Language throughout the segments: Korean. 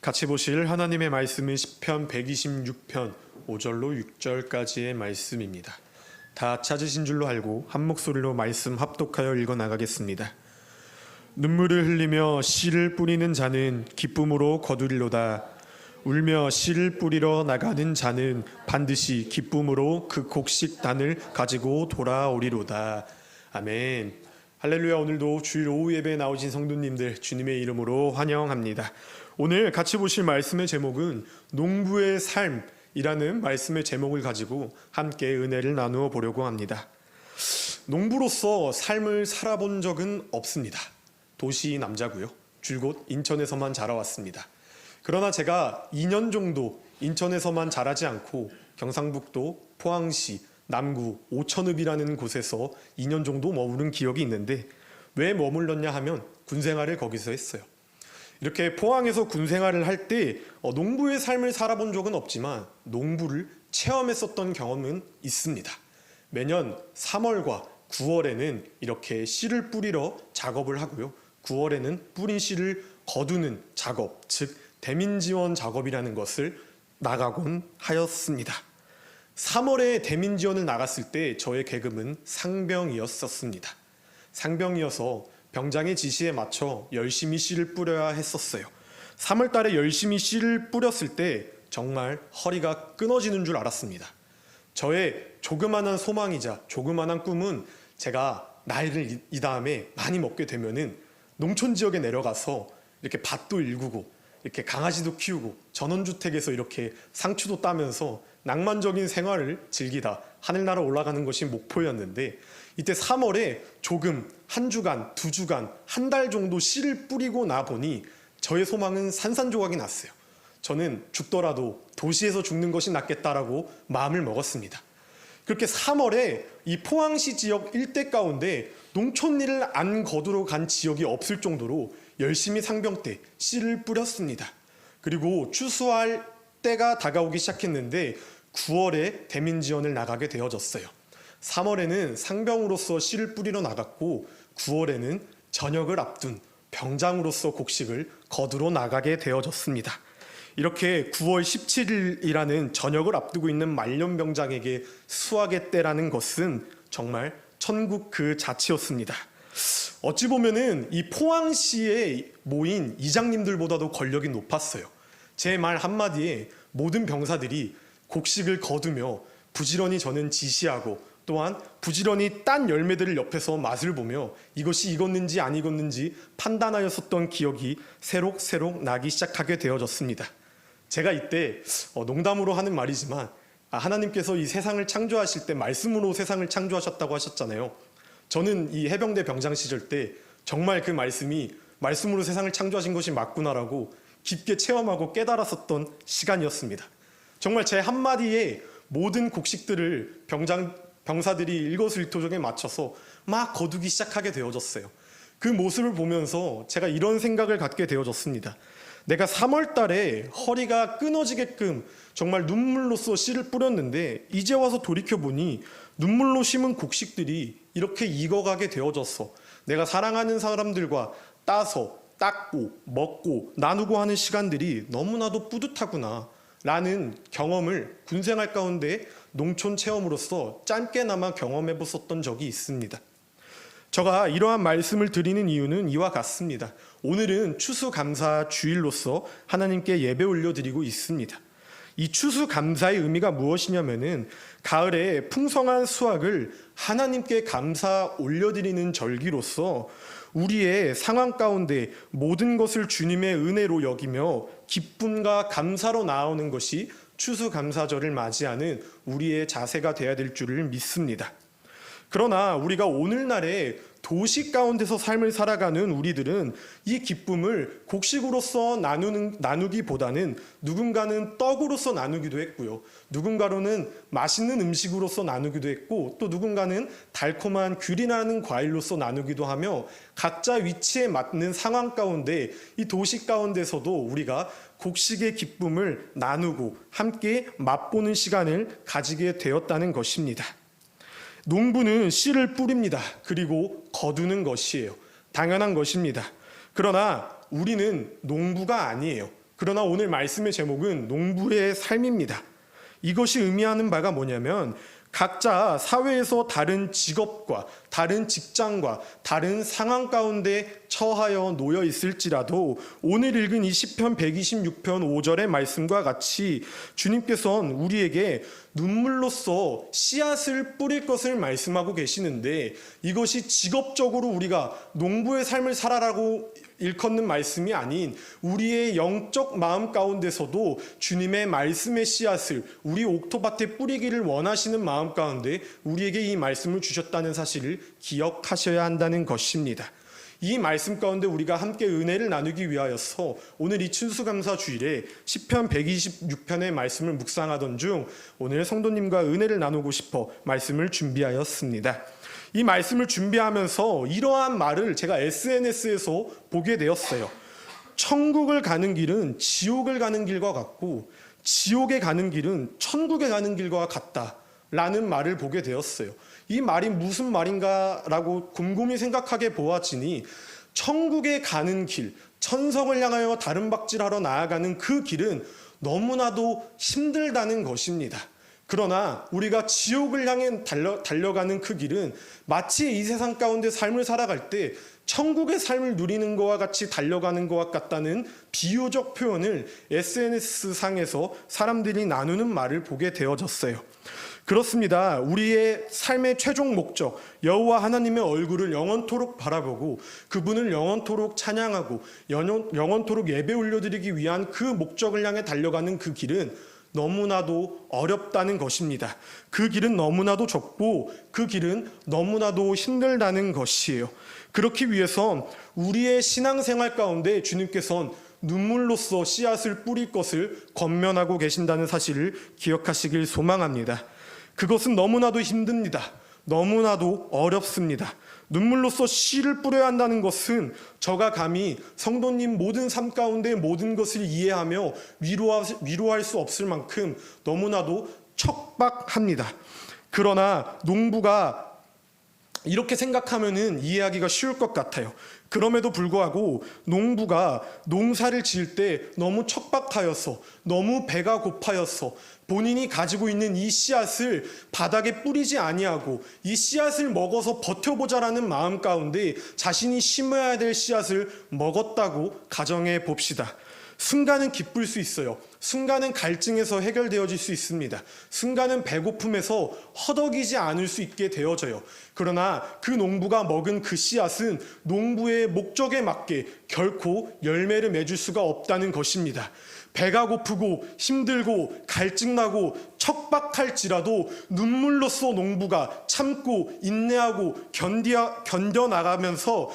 같이 보실 하나님의 말씀은 시편 126편 5절로 6절까지의 말씀입니다. 다 찾으신 줄로 알고 한 목소리로 말씀 합독하여 읽어 나가겠습니다. 눈물을 흘리며 씨를 뿌리는 자는 기쁨으로 거두리로다. 울며 씨를 뿌리러 나가는 자는 반드시 기쁨으로 그 곡식단을 가지고 돌아오리로다. 아멘. 할렐루야. 오늘도 주일 오후 예배에 나오신 성도님들 주님의 이름으로 환영합니다. 오늘 같이 보실 말씀의 제목은 농부의 삶이라는 말씀의 제목을 가지고 함께 은혜를 나누어 보려고 합니다. 농부로서 삶을 살아본 적은 없습니다. 도시 남자고요. 줄곧 인천에서만 자라왔습니다. 그러나 제가 2년 정도 인천에서만 자라지 않고 경상북도 포항시 남구 오천읍이라는 곳에서 2년 정도 머무른 기억이 있는데, 왜 머물렀냐 하면 군생활을 거기서 했어요. 이렇게 포항에서 군생활을 할 때 농부의 삶을 살아본 적은 없지만 농부를 체험했었던 경험은 있습니다. 매년 3월과 9월에는 이렇게 씨를 뿌리러 작업을 하고요. 9월에는 뿌린 씨를 거두는 작업, 즉 대민지원 작업이라는 것을 나가곤 하였습니다. 3월에 대민지원을 나갔을 때 저의 계급은 상병이었습니다. 상병이어서 병장의 지시에 맞춰 열심히 씨를 뿌려야 했었어요. 3월 달에 열심히 씨를 뿌렸을 때 정말 허리가 끊어지는 줄 알았습니다. 저의 조그만한 소망이자 조그만한 꿈은 제가 나이를 이 다음에 많이 먹게 되면은 농촌 지역에 내려가서 이렇게 밭도 일구고 이렇게 강아지도 키우고 전원주택에서 이렇게 상추도 따면서 낭만적인 생활을 즐기다 하늘나라 올라가는 것이 목표였는데, 이때 3월에 조금 한 주간, 두 주간, 한 달 정도 씨를 뿌리고 나 보니 저의 소망은 산산조각이 났어요. 저는 죽더라도 도시에서 죽는 것이 낫겠다라고 마음을 먹었습니다. 그렇게 3월에 이 포항시 지역 일대 가운데 농촌 일을 안 거두러 간 지역이 없을 정도로 열심히 상병 때 씨를 뿌렸습니다. 그리고 추수할 때가 다가오기 시작했는데 9월에 대민지원을 나가게 되어졌어요. 3월에는 상병으로서 씨를 뿌리러 나갔고 9월에는 전역을 앞둔 병장으로서 곡식을 거두러 나가게 되어졌습니다. 이렇게 9월 17일이라는 전역을 앞두고 있는 말년병장에게 수학의 때라는 것은 정말 천국 그 자체였습니다. 어찌 보면은 이 포항시에 모인 이장님들보다도 권력이 높았어요. 제 말 한마디에 모든 병사들이 곡식을 거두며 부지런히 저는 지시하고, 또한 부지런히 딴 열매들을 옆에서 맛을 보며 이것이 익었는지 안 익었는지 판단하였었던 기억이 새록새록 나기 시작하게 되어졌습니다. 제가 이때 농담으로 하는 말이지만 하나님께서 이 세상을 창조하실 때 말씀으로 세상을 창조하셨다고 하셨잖아요. 저는 이 해병대 병장 시절 때 정말 그 말씀이 말씀으로 세상을 창조하신 것이 맞구나라고 깊게 체험하고 깨달았었던 시간이었습니다. 정말 제 한마디에 모든 곡식들을 병사들이 일거수일투족에 맞춰서 막 거두기 시작하게 되어졌어요. 그 모습을 보면서 제가 이런 생각을 갖게 되어졌습니다. 내가 3월 달에 허리가 끊어지게끔 정말 눈물로써 씨를 뿌렸는데, 이제 와서 돌이켜보니 눈물로 심은 곡식들이 이렇게 익어가게 되어졌어. 내가 사랑하는 사람들과 따서 닦고 먹고 나누고 하는 시간들이 너무나도 뿌듯하구나 라는 경험을 군생활 가운데 농촌 체험으로서 짧게나마 경험해 봤었던 적이 있습니다. 제가 이러한 말씀을 드리는 이유는 이와 같습니다. 오늘은 추수감사 주일로서 하나님께 예배 올려드리고 있습니다. 이 추수감사의 의미가 무엇이냐면은 가을에 풍성한 수확을 하나님께 감사 올려드리는 절기로서 우리의 상황 가운데 모든 것을 주님의 은혜로 여기며 기쁨과 감사로 나오는 것이 추수감사절을 맞이하는 우리의 자세가 되어야 될 줄을 믿습니다. 그러나 우리가 오늘날에 도시 가운데서 삶을 살아가는 우리들은 이 기쁨을 곡식으로서 나누기보다는 누군가는 떡으로서 나누기도 했고요. 누군가로는 맛있는 음식으로서 나누기도 했고, 또 누군가는 달콤한 귤이라는 과일로서 나누기도 하며 각자 위치에 맞는 상황 가운데 이 도시 가운데서도 우리가 곡식의 기쁨을 나누고 함께 맛보는 시간을 가지게 되었다는 것입니다. 농부는 씨를 뿌립니다. 그리고 거두는 것이에요. 당연한 것입니다. 그러나 우리는 농부가 아니에요. 그러나 오늘 말씀의 제목은 농부의 삶입니다. 이것이 의미하는 바가 뭐냐면 각자 사회에서 다른 직업과 다른 직장과 다른 상황 가운데 처하여 놓여 있을지라도 오늘 읽은 이 시편 126편 5절의 말씀과 같이 주님께서는 우리에게 눈물로써 씨앗을 뿌릴 것을 말씀하고 계시는데, 이것이 직업적으로 우리가 농부의 삶을 살아라고 일컫는 말씀이 아닌 우리의 영적 마음 가운데서도 주님의 말씀의 씨앗을 우리 옥토밭에 뿌리기를 원하시는 마음 가운데 우리에게 이 말씀을 주셨다는 사실을 기억하셔야 한다는 것입니다. 이 말씀 가운데 우리가 함께 은혜를 나누기 위하여서 오늘 이 추수감사 주일에 시편 126편의 말씀을 묵상하던 중 오늘 성도님과 은혜를 나누고 싶어 말씀을 준비하였습니다. 이 말씀을 준비하면서 이러한 말을 제가 SNS에서 보게 되었어요. 천국을 가는 길은 지옥을 가는 길과 같고 지옥에 가는 길은 천국에 가는 길과 같다라는 말을 보게 되었어요. 이 말이 무슨 말인가라고 곰곰이 생각하게 보아지니 천국에 가는 길, 천성을 향하여 다름박질하러 나아가는 그 길은 너무나도 힘들다는 것입니다. 그러나 우리가 지옥을 향해 달려가는 그 길은 마치 이 세상 가운데 삶을 살아갈 때 천국의 삶을 누리는 것과 같이 달려가는 것 같다는 비유적 표현을 SNS상에서 사람들이 나누는 말을 보게 되어졌어요. 그렇습니다. 우리의 삶의 최종 목적, 여호와 하나님의 얼굴을 영원토록 바라보고 그분을 영원토록 찬양하고 영원토록 예배 올려드리기 위한 그 목적을 향해 달려가는 그 길은 너무나도 어렵다는 것입니다. 그 길은 너무나도 좁고 그 길은 너무나도 힘들다는 것이에요. 그렇기 위해서 우리의 신앙생활 가운데 주님께서는 눈물로써 씨앗을 뿌릴 것을 권면하고 계신다는 사실을 기억하시길 소망합니다. 그것은 너무나도 힘듭니다. 너무나도 어렵습니다. 눈물로써 씨를 뿌려야 한다는 것은 저가 감히 성도님 모든 삶 가운데 모든 것을 이해하며 위로할 수 없을 만큼 너무나도 척박합니다. 그러나 농부가 이렇게 생각하면은 이해하기가 쉬울 것 같아요. 그럼에도 불구하고 농부가 농사를 지을 때 너무 척박하여서 너무 배가 고파여서 본인이 가지고 있는 이 씨앗을 바닥에 뿌리지 아니하고 이 씨앗을 먹어서 버텨보자라는 마음 가운데 자신이 심어야 될 씨앗을 먹었다고 가정해 봅시다. 순간은 기쁠 수 있어요. 순간은 갈증에서 해결되어질 수 있습니다. 순간은 배고픔에서 허덕이지 않을 수 있게 되어져요. 그러나 그 농부가 먹은 그 씨앗은 농부의 목적에 맞게 결코 열매를 맺을 수가 없다는 것입니다. 배가 고프고 힘들고 갈증나고 척박할지라도 눈물로써 농부가 참고 인내하고 견뎌나가면서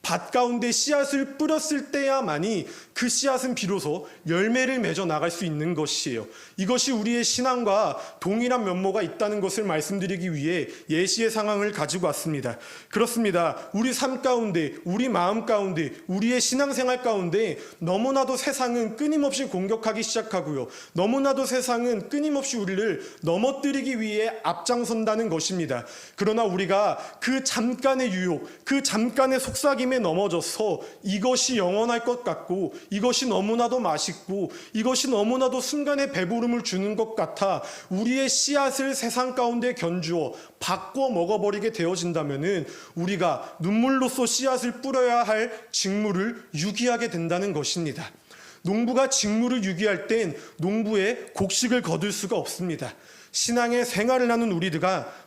밭 가운데 씨앗을 뿌렸을 때야만이 그 씨앗은 비로소 열매를 맺어 나갈 수 있는 것이에요. 이것이 우리의 신앙과 동일한 면모가 있다는 것을 말씀드리기 위해 예시의 상황을 가지고 왔습니다. 그렇습니다. 우리 삶 가운데, 우리 마음 가운데, 우리의 신앙생활 가운데 너무나도 세상은 끊임없이 공격하기 시작하고요. 너무나도 세상은 끊임없이 우리를 넘어뜨리기 위해 앞장선다는 것입니다. 그러나 우리가 그 잠깐의 유혹, 그 잠깐의 속삭임에 넘어져서 이것이 영원할 것 같고 이것이 너무나도 맛있고 이것이 너무나도 순간의 배부름을 주는 것 같아 우리의 씨앗을 세상 가운데 견주어 바꿔 먹어버리게 되어진다면은 우리가 눈물로써 씨앗을 뿌려야 할 직무를 유기하게 된다는 것입니다. 농부가 직무를 유기할 땐 농부의 곡식을 거둘 수가 없습니다. 신앙의 생활을 하는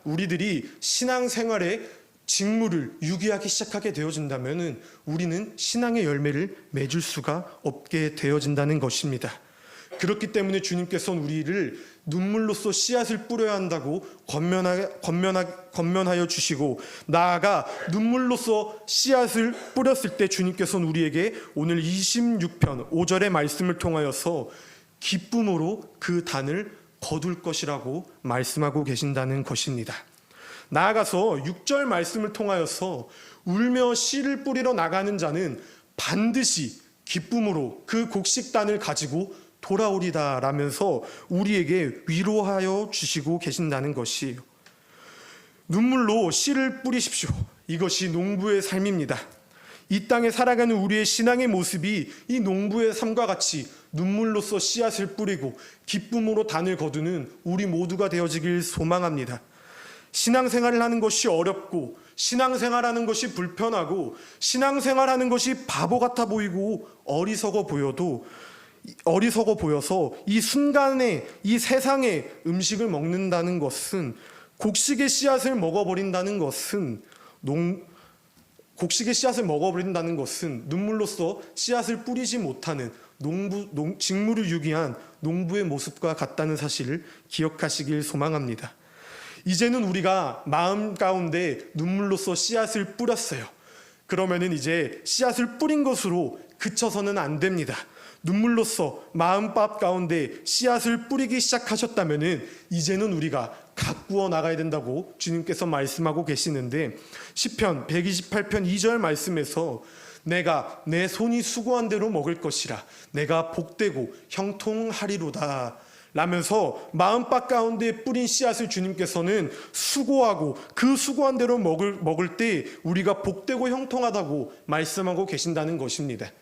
우리들이 신앙생활에 직무를 유기하기 시작하게 되어진다면 우리는 신앙의 열매를 맺을 수가 없게 되어진다는 것입니다. 그렇기 때문에 주님께서는 우리를 눈물로써 씨앗을 뿌려야 한다고 권면하여 주시고, 나아가 눈물로써 씨앗을 뿌렸을 때 주님께서는 우리에게 오늘 26편 5절의 말씀을 통하여서 기쁨으로 그 단을 거둘 것이라고 말씀하고 계신다는 것입니다. 나아가서 6절 말씀을 통하여서 울며 씨를 뿌리러 나가는 자는 반드시 기쁨으로 그 곡식단을 가지고 돌아오리다 라면서 우리에게 위로하여 주시고 계신다는 것이에요. 눈물로 씨를 뿌리십시오. 이것이 농부의 삶입니다. 이 땅에 살아가는 우리의 신앙의 모습이 이 농부의 삶과 같이 눈물로써 씨앗을 뿌리고 기쁨으로 단을 거두는 우리 모두가 되어지길 소망합니다. 신앙생활을 하는 것이 어렵고 신앙생활하는 것이 불편하고 신앙생활하는 것이 바보 같아 보이고 어리석어 보여서 이 순간에 이 세상에 음식을 먹는다는 것은 곡식의 씨앗을 먹어버린다는 것은 눈물로써 씨앗을 뿌리지 못하는 직무를 유기한 농부의 모습과 같다는 사실을 기억하시길 소망합니다. 이제는 우리가 마음 가운데 눈물로써 씨앗을 뿌렸어요. 그러면은 이제 씨앗을 뿌린 것으로 그쳐서는 안 됩니다. 눈물로써 마음밥 가운데 씨앗을 뿌리기 시작하셨다면은 이제는 우리가 가꾸어 나가야 된다고 주님께서 말씀하고 계시는데, 시편 128편 2절 말씀에서 내가 내 손이 수고한 대로 먹을 것이라 내가 복되고 형통하리로다 라면서 마음밭 가운데 뿌린 씨앗을 주님께서는 수고하고 그 수고한 대로 먹을 때 우리가 복되고 형통하다고 말씀하고 계신다는 것입니다.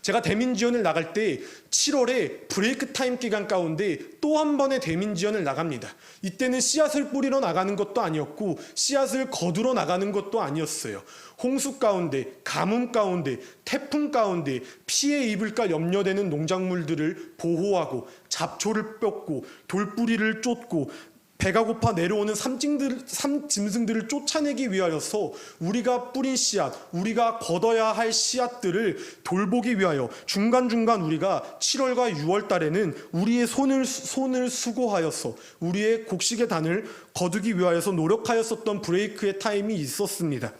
제가 대민지원을 나갈 때 7월에 브레이크 타임 기간 가운데 또 한 번의 대민지원을 나갑니다. 이때는 씨앗을 뿌리러 나가는 것도 아니었고 씨앗을 거두러 나가는 것도 아니었어요. 홍수 가운데, 가뭄 가운데, 태풍 가운데 피해 입을까 염려되는 농작물들을 보호하고 잡초를 뽑고 돌뿌리를 쫓고 배가 고파 내려오는 삼짐승들을 쫓아내기 위하여서 우리가 뿌린 씨앗, 우리가 걷어야 할 씨앗들을 돌보기 위하여 중간중간 우리가 7월과 6월 달에는 우리의 손을 수고하여서 우리의 곡식의 단을 거두기 위하여서 노력하였었던 브레이크의 타임이 있었습니다.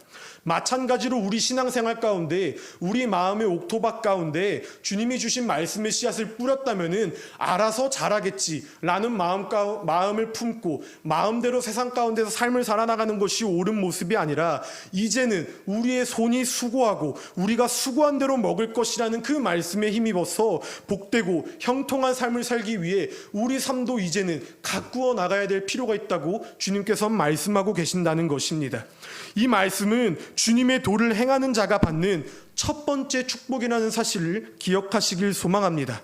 마찬가지로 우리 신앙생활 가운데 우리 마음의 옥토밭 가운데 주님이 주신 말씀의 씨앗을 뿌렸다면은 알아서 자라겠지라는 마음을 품고 마음대로 세상 가운데서 삶을 살아나가는 것이 옳은 모습이 아니라 이제는 우리의 손이 수고하고 우리가 수고한 대로 먹을 것이라는 그 말씀에 힘입어서 복되고 형통한 삶을 살기 위해 우리 삶도 이제는 가꾸어 나가야 될 필요가 있다고 주님께서 말씀하고 계신다는 것입니다. 이 말씀은 주님의 도를 행하는 자가 받는 첫 번째 축복이라는 사실을 기억하시길 소망합니다.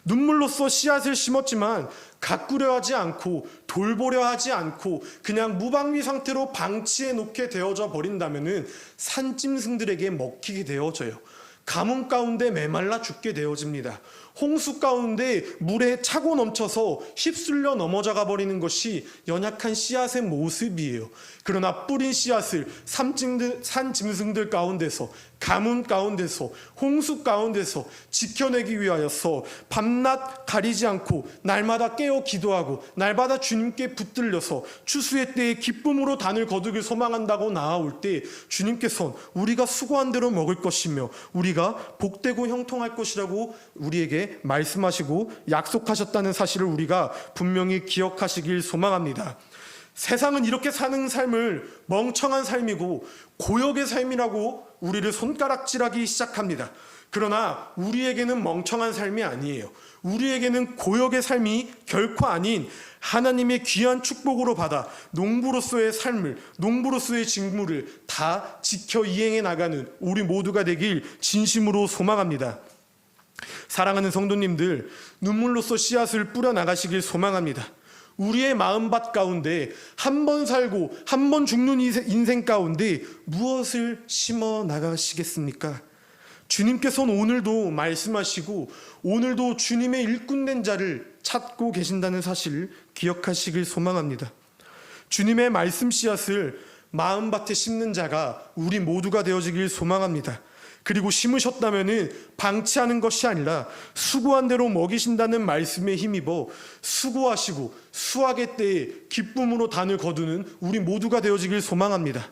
눈물로써 씨앗을 심었지만 가꾸려 하지 않고 돌보려 하지 않고 그냥 무방비 상태로 방치해 놓게 되어져 버린다면은 산짐승들에게 먹히게 되어져요. 가뭄 가운데 메말라 죽게 되어집니다. 홍수 가운데 물에 차고 넘쳐서 휩쓸려 넘어져가 버리는 것이 연약한 씨앗의 모습이에요. 그러나 뿌린 씨앗을 산짐승들 가운데서, 가뭄 가운데서, 홍수 가운데서 지켜내기 위하여서 밤낮 가리지 않고 날마다 깨어 기도하고 날마다 주님께 붙들려서 추수의 때에 기쁨으로 단을 거두길 소망한다고 나아올 때 주님께서는 우리가 수고한 대로 먹을 것이며 우리가 복되고 형통할 것이라고 우리에게 말씀하시고 약속하셨다는 사실을 우리가 분명히 기억하시길 소망합니다. 세상은 이렇게 사는 삶을 멍청한 삶이고 고역의 삶이라고 우리를 손가락질하기 시작합니다. 그러나 우리에게는 멍청한 삶이 아니에요. 우리에게는 고역의 삶이 결코 아닌 하나님의 귀한 축복으로 받아 농부로서의 삶을, 농부로서의 직무를 다 지켜 이행해 나가는 우리 모두가 되길 진심으로 소망합니다. 사랑하는 성도님들, 눈물로써 씨앗을 뿌려 나가시길 소망합니다. 우리의 마음밭 가운데 한 번 살고 한 번 죽는 인생 가운데 무엇을 심어 나가시겠습니까? 주님께서는 오늘도 말씀하시고 오늘도 주님의 일꾼된 자를 찾고 계신다는 사실을 기억하시길 소망합니다. 주님의 말씀 씨앗을 마음밭에 심는 자가 우리 모두가 되어지길 소망합니다. 그리고 심으셨다면 방치하는 것이 아니라 수고한 대로 먹이신다는 말씀에 힘입어 수고하시고 수확의 때에 기쁨으로 단을 거두는 우리 모두가 되어지길 소망합니다.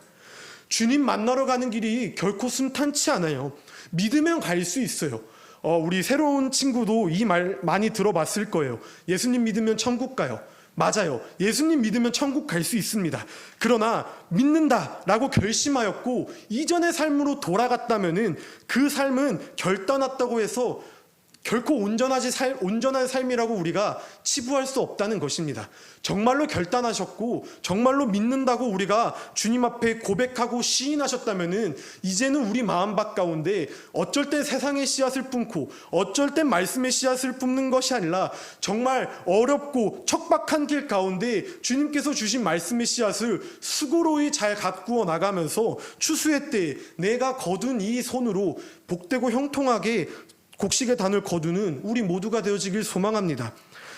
주님 만나러 가는 길이 결코 순탄치 않아요. 믿으면 갈 수 있어요. 우리 새로운 친구도 이 말 많이 들어봤을 거예요. 예수님 믿으면 천국 가요. 맞아요. 예수님 믿으면 천국 갈 수 있습니다. 그러나 믿는다라고 결심하였고 이전의 삶으로 돌아갔다면은 그 삶은 결단했다고 해서 결코 온전한 삶이라고 우리가 치부할 수 없다는 것입니다. 정말로 결단하셨고 정말로 믿는다고 우리가 주님 앞에 고백하고 시인하셨다면은 이제는 우리 마음밭 가운데 어쩔 땐 세상의 씨앗을 품고 어쩔 땐 말씀의 씨앗을 품는 것이 아니라 정말 어렵고 척박한 길 가운데 주님께서 주신 말씀의 씨앗을 수고로이 잘 가꾸어 나가면서 추수의 때에 내가 거둔 이 손으로 복되고 형통하게 곡식의 단을 거두는 우리 모두가 되어지길 소망합니다.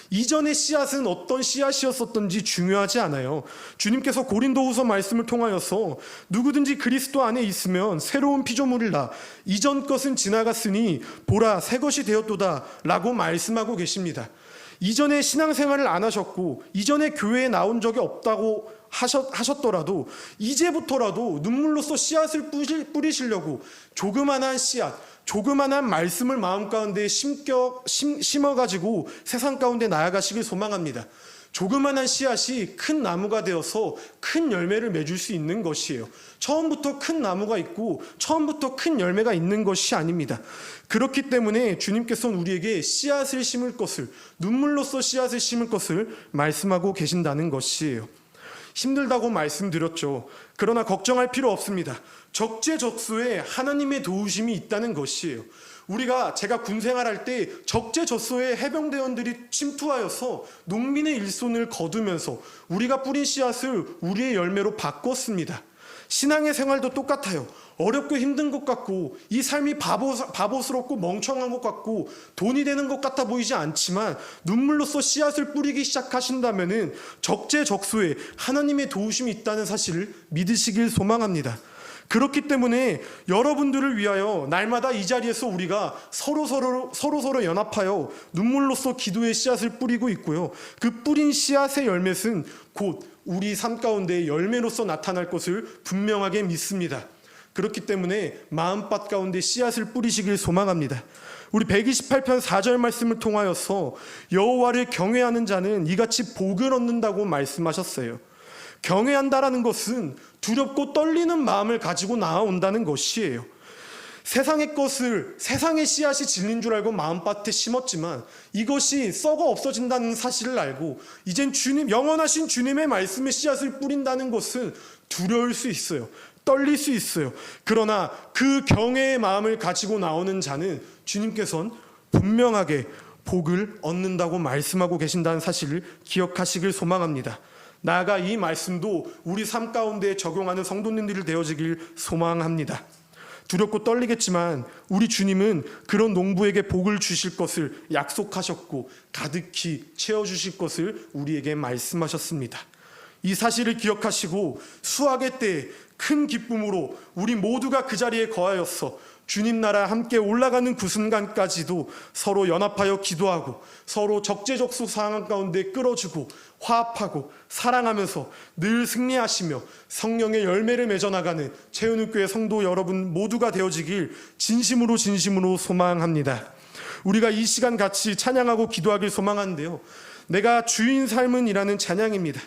이전의 씨앗은 어떤 씨앗이었었던지 중요하지 않아요. 주님께서 고린도후서 말씀을 통하여서 누구든지 그리스도 안에 있으면 새로운 피조물이라 이전 것은 지나갔으니 보라 새 것이 되었도다 라고 말씀하고 계십니다. 이전에 신앙생활을 안 하셨고 이전에 교회에 나온 적이 없다고 하셨더라도 이제부터라도 눈물로써 씨앗을 뿌리시려고 조그만한 씨앗, 조그만한 말씀을 마음 가운데 심어가지고 세상 가운데 나아가시길 소망합니다. 조그만한 씨앗이 큰 나무가 되어서 큰 열매를 맺을 수 있는 것이에요. 처음부터 큰 나무가 있고 처음부터 큰 열매가 있는 것이 아닙니다. 그렇기 때문에 주님께서는 우리에게 씨앗을 심을 것을, 눈물로써 씨앗을 심을 것을 말씀하고 계신다는 것이에요. 힘들다고 말씀드렸죠. 그러나 걱정할 필요 없습니다. 적재적소에 하나님의 도우심이 있다는 것이에요. 제가 군생활할 때 적재적소에 해병대원들이 침투하여서 농민의 일손을 거두면서 우리가 뿌린 씨앗을 우리의 열매로 바꿨습니다. 신앙의 생활도 똑같아요. 어렵고 힘든 것 같고 이 삶이 바보스럽고 멍청한 것 같고 돈이 되는 것 같아 보이지 않지만 눈물로써 씨앗을 뿌리기 시작하신다면은 적재적소에 하나님의 도우심이 있다는 사실을 믿으시길 소망합니다. 그렇기 때문에 여러분들을 위하여 날마다 이 자리에서 우리가 서로 연합하여 눈물로써 기도의 씨앗을 뿌리고 있고요. 그 뿌린 씨앗의 열매는 곧 우리 삶 가운데 열매로서 나타날 것을 분명하게 믿습니다. 그렇기 때문에 마음밭 가운데 씨앗을 뿌리시길 소망합니다. 우리 128편 4절 말씀을 통하여서 여호와를 경외하는 자는 이같이 복을 얻는다고 말씀하셨어요. 경외한다라는 것은 두렵고 떨리는 마음을 가지고 나아온다는 것이에요. 세상의 씨앗이 진린 줄 알고 마음밭에 심었지만 이것이 썩어 없어진다는 사실을 알고 이젠 영원하신 주님의 말씀의 씨앗을 뿌린다는 것은 두려울 수 있어요. 떨릴 수 있어요. 그러나 그 경외의 마음을 가지고 나오는 자는 주님께서는 분명하게 복을 얻는다고 말씀하고 계신다는 사실을 기억하시길 소망합니다. 나아가 이 말씀도 우리 삶 가운데 적용하는 성도님들이 되어지길 소망합니다. 두렵고 떨리겠지만 우리 주님은 그런 농부에게 복을 주실 것을 약속하셨고 가득히 채워주실 것을 우리에게 말씀하셨습니다. 이 사실을 기억하시고 수확의 때에 큰 기쁨으로 우리 모두가 그 자리에 거하여서 주님 나라 함께 올라가는 그 순간까지도 서로 연합하여 기도하고 서로 적재적소 상황 가운데 끌어주고 화합하고 사랑하면서 늘 승리하시며 성령의 열매를 맺어나가는 채은교회 성도 여러분 모두가 되어지길 진심으로 소망합니다. 우리가 이 시간 같이 찬양하고 기도하길 소망하는데요. 내가 주인 삶은이라는 찬양입니다.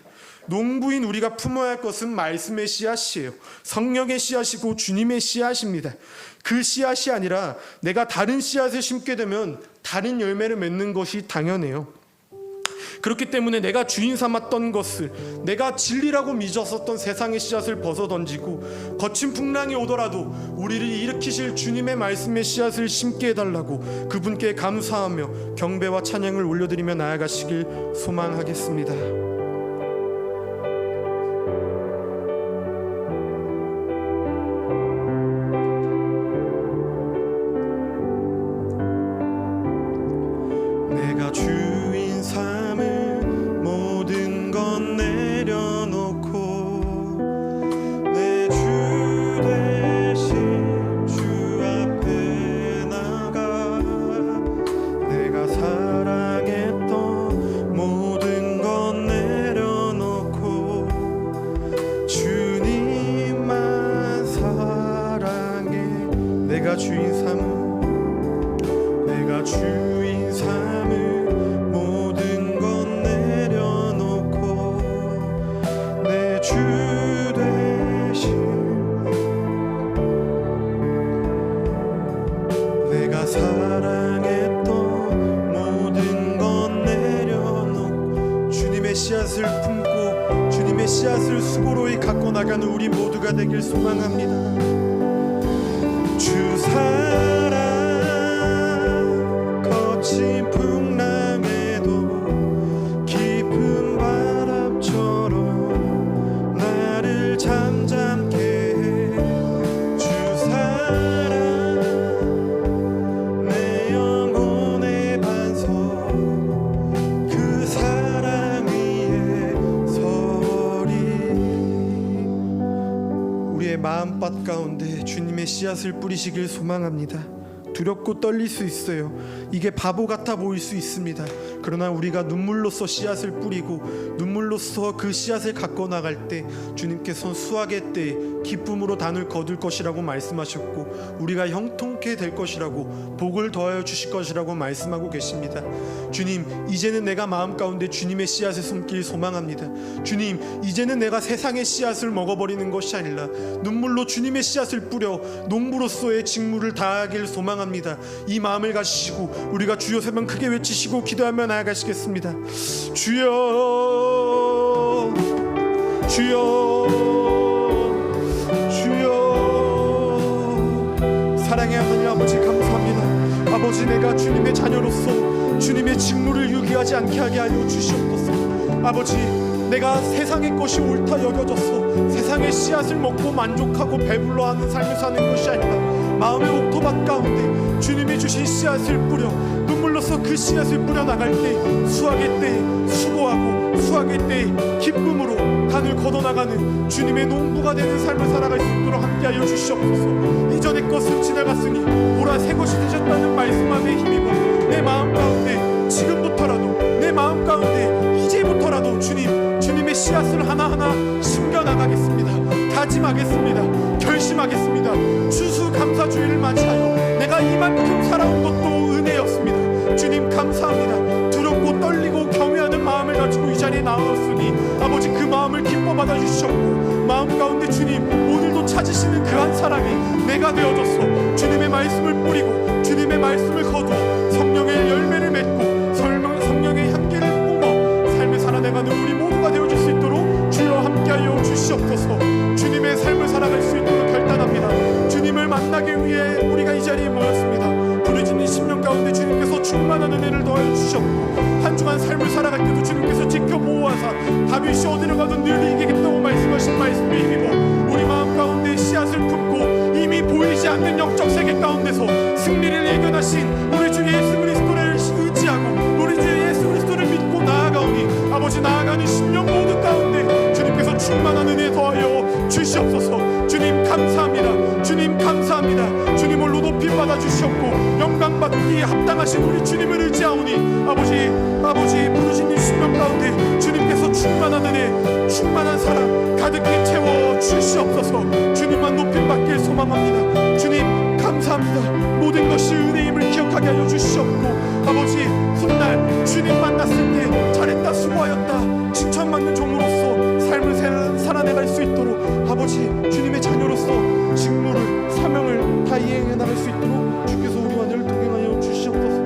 농부인 우리가 품어야 할 것은 말씀의 씨앗이에요. 성령의 씨앗이고 주님의 씨앗입니다. 그 씨앗이 아니라 내가 다른 씨앗을 심게 되면 다른 열매를 맺는 것이 당연해요. 그렇기 때문에 내가 주인 삼았던 것을, 내가 진리라고 믿었었던 세상의 씨앗을 벗어던지고 거친 풍랑이 오더라도 우리를 일으키실 주님의 말씀의 씨앗을 심게 해달라고 그분께 감사하며 경배와 찬양을 올려드리며 나아가시길 소망하겠습니다. 내가 주인 삼을 모든 건 내려놓고 내 주 대신 주 앞에 나가 내가 사랑했던 모든 건 내려놓고 주님만 사랑해. 내가 주인 삼을 모든 건 내려놓고 내 주 대신 내가 사랑했던 씨앗을 품고 주님의 씨앗을 수고로이 갖고 나가는 우리 모두가 되길 소망합니다. 주 사랑 거친 풍랑에도 깊은 바람처럼 나를 잠잠케 해. 주 사랑 내 영혼의 반석 그 사랑 위에 서리. 우리의 마음밭 가운데 주님의 씨앗을 뿌리시길 소망합니다. 두렵고 떨릴 수 있어요. 이게 바보 같아 보일 수 있습니다. 그러나 우리가 눈물로써 씨앗을 뿌리고 눈물로써 그 씨앗을 갖고 나갈 때 주님께서 수확의 때에 기쁨으로 단을 거둘 것이라고 말씀하셨고 우리가 형통케 될 것이라고 복을 더하여 주실 것이라고 말씀하고 계십니다. 주님, 이제는 내가 마음 가운데 주님의 씨앗을 숨길 소망합니다. 주님, 이제는 내가 세상의 씨앗을 먹어버리는 것이 아니라 눈물로 주님의 씨앗을 뿌려 농부로서의 직무를 다하길 소망합니다. 이 마음을 가지시고 우리가 주여 세 번 크게 외치시고 기도하며 나아가시겠습니다. 주여 주여 주여. 사랑의 하나님 아버지 감사합니다. 아버지, 내가 주님의 자녀로서 주님의 직무를 유기하지 않게 하게 하여 주시옵소서. 아버지, 내가 세상의 것이 옳다 여겨졌어 세상의 씨앗을 먹고 만족하고 배불러하는 삶을 사는 것이 아니라 마음의 옥토밭 가운데 주님이 주신 씨앗을 뿌려 눈물로써 그 씨앗을 뿌려 나갈 때 수확의 때에 수고하고 수확의 때에 기쁨으로 단을 걷어나가는 주님의 농부가 되는 삶을 살아갈 수 있도록 함께하여 주시옵소서. 이전의 것은 지나갔으니 보라 새 것이 되셨다는 말씀 안에 힘입어 내 마음 가운데 지금부터라도 내 마음 가운데 이제부터라도 주님의 씨앗을 하나하나 심겨나가겠습니다. 다짐하겠습니다. 결심하겠습니다. 추수감사주의를 맞이하여 내가 이만큼 살아온 것도 은혜였습니다. 주님 감사합니다. 두렵고 떨리고 경외하는 마음을 가지고 이 자리에 나왔으니 아버지, 그 마음을 기뻐 받아주셨고 마음 가운데 주님 오늘도 찾으시는 그 한 사람이 내가 되어줬어. 주님의 말씀을 뿌리고 주님의 말씀을 거두어 성령의 열매를 맺고 성령의 향기를 뿜어 삶을 살아내가는 우리 모두가 되어줄 수 있도록 주여 함께하여 주시옵소서. 주님의 삶을 살아갈 수 있도록 결단합니다. 주님을 만나기 위해 우리가 이 자리에 모였습니다. 부르짖는 10년 가운데 주님께서 충만한 은혜를 더하여 주셨고 한 주간 삶을 살아갈 때도 주님께서 지켜보호하사 다윗이 어디로 가든 늘 이기겠다고 말씀하신 말씀에 힘입어 우리 마음 가운데 씨앗을 품고 이미 보이지 않는 영적 세계 가운데서 승리를 예견하신 우리 주 예수 그리스도를 의지하고 우리 주 예수 그리스도를 믿고 나아가오니 아버지, 나아가는 10년 모두 가운데 주님께서 충만한 은혜 더하여 주시옵소서. 주님 감사합니다. 주님 감사합니다. 주님 홀로 높임 받아 주시옵고 영광 받기에 합당하신 우리 주님을 의지하오니 아버지 부르짖는 10년 가운데 주님께서 충만한 은혜 충만한 사랑 가득히 채워 주시옵소서. 주님만 높임 받길 소망합니다. 주님 감사합니다. 모든 것이 은혜임을 기억하게 하여 주시옵고 아버지, 훗날 주님 만났을 때 잘했다 수고하였다 칭찬받는 종으로서 삶을 살아내갈 수 있도록 아버지, 주님의 자녀로서 직무를 사명을 다 이행해 나갈 수 있도록 주께서 우리와 늘 동행하여 주시옵소서.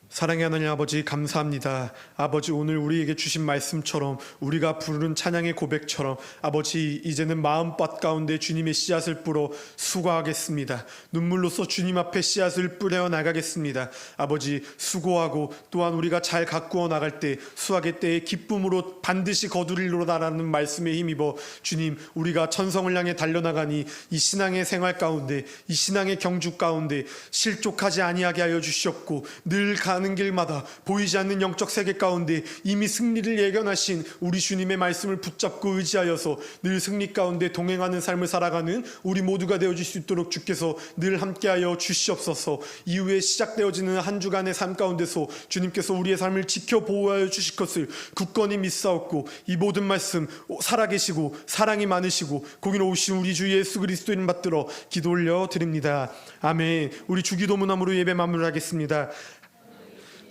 사랑의 하나님 아버지 감사합니다. 아버지, 오늘 우리에게 주신 말씀처럼 우리가 부르는 찬양의 고백처럼 아버지, 이제는 마음밭 가운데 주님의 씨앗을 뿌려 수고하겠습니다. 눈물로써 주님 앞에 씨앗을 뿌려 나가겠습니다. 아버지, 수고하고 또한 우리가 잘 가꾸어 나갈 때 수확의 때에 기쁨으로 반드시 거두리로다라는 말씀에 힘입어 주님, 우리가 천성을 향해 달려나가니 이 신앙의 생활 가운데 이 신앙의 경주 가운데 실족하지 아니하게 하여 주시옵고 늘 가는 길마다 보이지 않는 영적 세계 가운데 이미 승리를 예견하신 우리 주님의 말씀을 붙잡고 의지하여서 늘 승리 가운데 동행하는 삶을 살아가는 우리 모두가 되어줄 수 있도록 주께서 늘 함께하여 주시옵소서. 이후에 시작되어지는 한 주간의 삶 가운데서 주님께서 우리의 삶을 지켜 보호하여 주실 것을 굳건히 믿사옵고 이 모든 말씀 살아계시고 사랑이 많으시고 공의로우신 우리 주 예수 그리스도 이름 받들어 기도 올려 드립니다. 아멘. 우리 주기도문함으로 예배 마무리하겠습니다.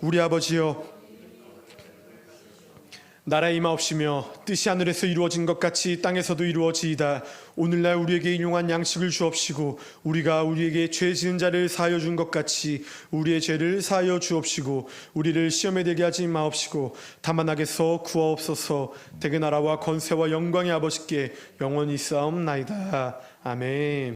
우리 아버지여, 나라 임하옵시며 뜻이 하늘에서 이루어진 것 같이 땅에서도 이루어지이다. 오늘날 우리에게 일용할 양식을 주옵시고 우리가 우리에게 죄 지은 자를 사하여 준 것 같이 우리의 죄를 사하여 주옵시고 우리를 시험에 들게 하지 마옵시고 다만 악에서 구하옵소서. 대개 나라와 권세와 영광의 아버지께 영원히 있사옵나이다. 아멘.